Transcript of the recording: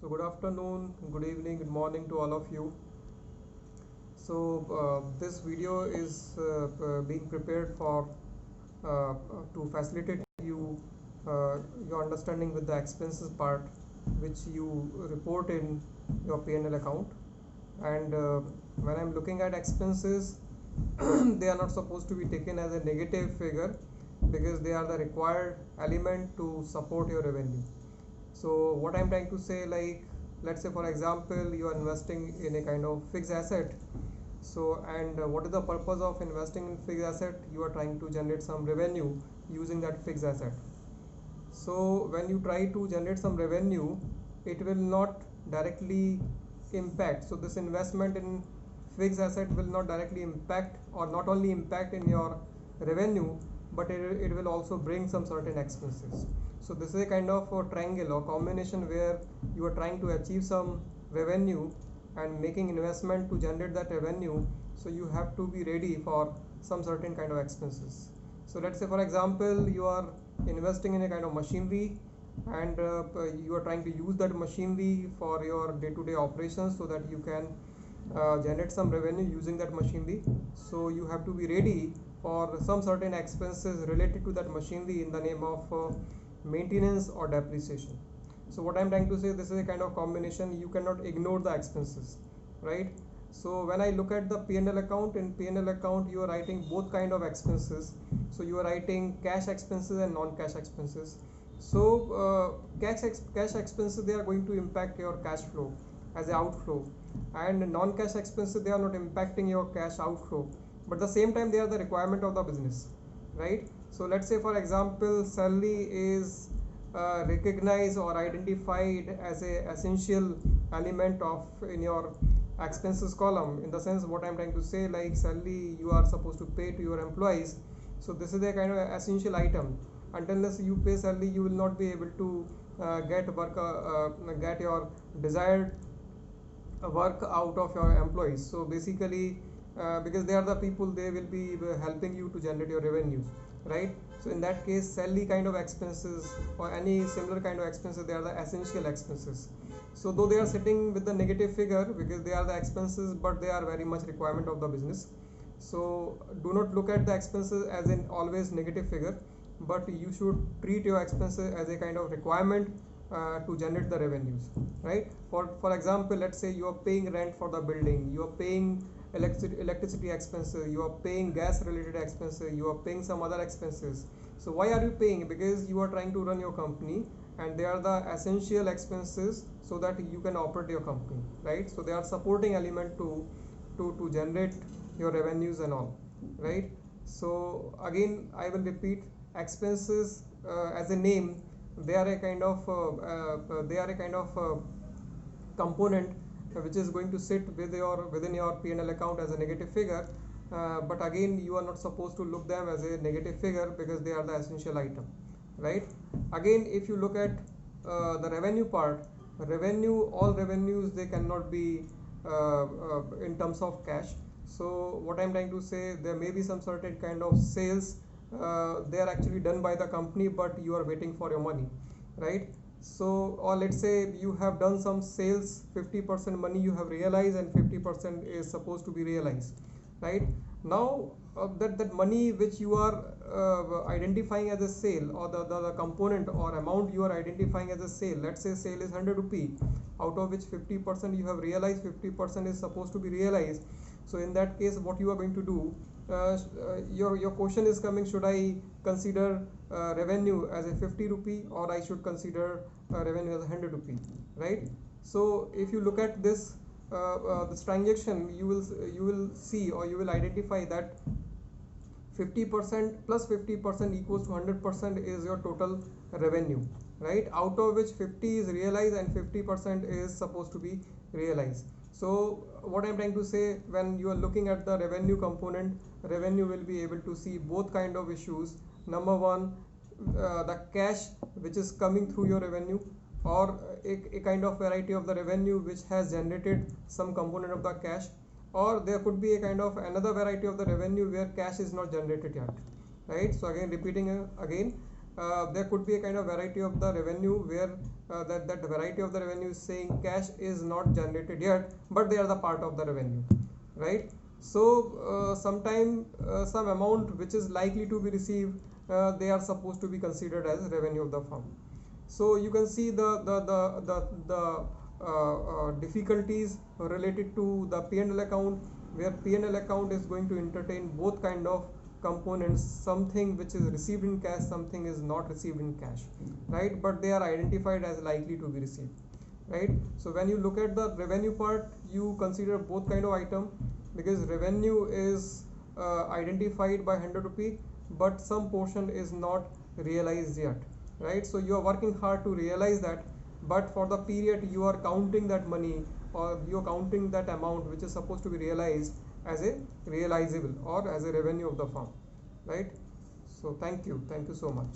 So good afternoon, good evening, good morning to all of you. This video is being prepared for to facilitate you your understanding with the expenses part, which you report in your P&L account. And when I'm looking at expenses, they are not supposed to be taken as a negative figure because they are the required element to support your revenue. So what I'm trying to say, like, let's say for example you are investing in a kind of fixed asset. So and what is the purpose of investing in fixed asset? You are trying to generate some revenue using that fixed asset. So when you try to generate some revenue, it will not directly impact. So this investment in fixed asset will not directly impact, or not only impact in your revenue, but it will also bring some certain expenses. So this is a kind of a triangle or combination where you are trying to achieve some revenue and making investment to generate that revenue. So you have to be ready for some certain kind of expenses. So let's say for example you are investing in a kind of machinery, and you are trying to use that machinery for your day-to-day operations so that you can generate some revenue using that machinery. So you have to be ready for some certain expenses related to that machinery in the name of maintenance or depreciation. So what I'm trying to say, this is a kind of combination. You cannot ignore the expenses, right? So when I look at the P&L account, in P&L account you are writing both kind of expenses. So you are writing cash expenses and non-cash expenses. So cash expenses, they are going to impact your cash flow as an outflow, and non-cash expenses, they are not impacting your cash outflow, but at the same time they are the requirement of the business, right? So let's say for example salary is recognized or identified as a essential element of in your expenses column. In the sense, what I'm trying to say, like salary you are supposed to pay to your employees. So this is a kind of essential item. Unless you pay salary, you will not be able to get your desired work out of your employees. So basically because they are the people, they will be helping you to generate your revenues, right? So in that case, salary kind of expenses or any similar kind of expenses, they are the essential expenses. So though they are sitting with the negative figure because they are the expenses, but they are very much requirement of the business. So do not look at the expenses as an always negative figure, but you should treat your expenses as a kind of requirement to generate the revenues, right? For example, let's say you are paying rent for the building, you are paying electricity expenses, you are paying gas related expenses, you are paying some other expenses. So why are you paying? Because you are trying to run your company, and they are the essential expenses so that you can operate your company, right? So they are supporting element to generate your revenues and all, right? So again I will repeat, expenses as a name, they are a kind of component which is going to sit within your P&L account as a negative figure, but again you are not supposed to look them as a negative figure because they are the essential item, right? Again, if you look at the revenue part, all revenues, they cannot be in terms of cash. So what I'm trying to say, there may be some certain kind of sales, they are actually done by the company, but you are waiting for your money, right? So, or let's say you have done some sales, 50% money you have realized and 50% is supposed to be realized, right? Now that money which you are identifying as a sale, or the component or amount you are identifying as a sale, let's say sale is 100 rupee, out of which 50% you have realized, 50% is supposed to be realized. So in that case, what you are going to do, your question is coming, should I consider revenue as a 50 rupee, or I should consider revenue as 100 rupee, right? So if you look at this this transaction, you will see, or you will identify that 50% plus 50% equals to 100% is your total revenue, right? Out of which 50 is realized and 50% is supposed to be realized. So what I'm trying to say, when you are looking at the revenue component, revenue will be able to see both kind of issues. Number one, the cash which is coming through your revenue, or a kind of variety of the revenue which has generated some component of the cash, or there could be a kind of another variety of the revenue where cash is not generated yet, right? So again, repeating again, there could be a kind of variety of the revenue where that variety of the revenue is saying cash is not generated yet, but they are the part of the revenue, right? So sometime some amount which is likely to be received, they are supposed to be considered as revenue of the firm. So you can see the difficulties related to the P&L account, where P&L account is going to entertain both kind of components, something which is received in cash, something is not received in cash, right? But they are identified as likely to be received, right? So when you look at the revenue part, you consider both kind of item, because revenue is identified by 100 rupee, but some portion is not realized yet, right? So you are working hard to realize that, but for the period you are counting that money, or you are counting that amount which is supposed to be realized as a realizable or as a revenue of the firm, right? So thank you so much.